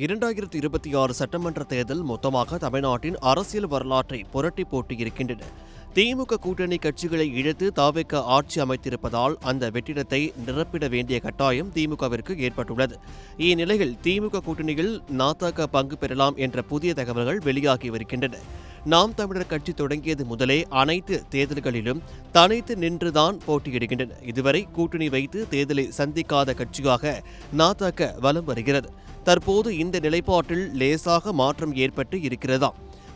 2026 சட்டமன்ற தேர்தல் மொத்தமாக தமிழ்நாட்டின் அரசியல் வரலாற்றை புரட்டி போட்டியிருக்கின்றன. திமுக கூட்டணி கட்சிகளை இழுத்து தாவேக ஆட்சி அமைத்திருப்பதால் அந்த வெற்றிடத்தை நிரப்பிட வேண்டிய கட்டாயம் திமுகவிற்கு ஏற்பட்டுள்ளது. இந்நிலையில் திமுக கூட்டணியில் நாதாக பங்கு பெறலாம் என்ற புதிய தகவல்கள் வெளியாகி வருகின்றன. நாம் தமிழர் கட்சி தொடங்கியது முதலே அனைத்து தேர்தல்களிலும் தனித்து நின்றுதான் போட்டியிடுகின்றன. இதுவரை கூட்டணி வைத்து தேர்தலை சந்திக்காத கட்சியாக நாதாக வலம் வருகிறது. தற்போது இந்த நிலைப்பாட்டில் லேசாக மாற்றம் ஏற்பட்டு இருக்கிறதா?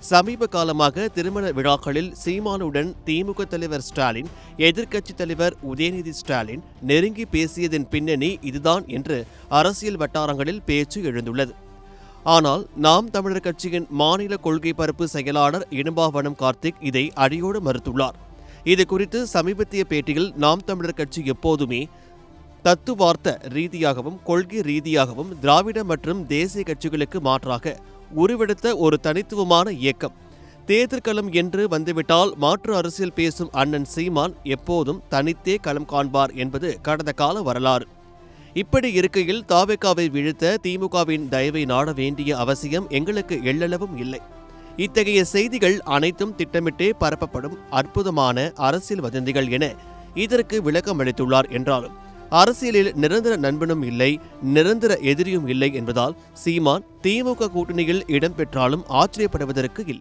சமீப காலமாக திருமண விழாக்களில் சீமானுடன் திமுக தலைவர் ஸ்டாலின், எதிர்க்கட்சித் தலைவர் உதயநிதி ஸ்டாலின் நெருங்கி பேசியதன் பின்னணி இதுதான் என்று அரசியல் வட்டாரங்களில் பேச்சு எழுந்துள்ளது. ஆனால் நாம் தமிழர் கட்சியின் மாநில கொள்கை பரப்பு செயலாளர் இடும்பாவனம் கார்த்திக் இதை அடியோடு மறுத்துள்ளார். இது குறித்து சமீபத்திய பேட்டியில் நாம் தமிழர் கட்சி எப்போதுமே தத்துவார்த்த ரீதியாகவும் கொள்கை ரீதியாகவும் திராவிட மற்றும் தேசிய கட்சிகளுக்கு மாற்றாக உருவெடுத்த ஒரு தனித்துவமான இயக்கம். தேர்தல்களம் என்று வந்துவிட்டால் மாற்று அரசியல் பேசும் அண்ணன் சீமான் எப்போதும் தனித்தே களம் காண்பார் என்பது கடந்த கால வரலாறு. இப்படி இருக்கையில் தாவேகாவை வீழ்த்த திமுகவின் தயவை நாட வேண்டிய அவசியம் எங்களுக்கு எள்ளளவும் இல்லை. இத்தகைய செய்திகள் அனைத்தும் திட்டமிட்டே பரப்பப்படும் அற்புதமான அரசியல் வதந்திகள் என இதற்கு விளக்கம் அளித்துள்ளார். என்றாலும் அரசியலில் நிரந்தர நண்பனும் இல்லை, நிரந்தர எதிரியும் இல்லை என்பதால் சீமான் திமுக கூட்டணியில் இடம்பெற்றாலும் ஆச்சரியப்படுவதற்கு இல்லை.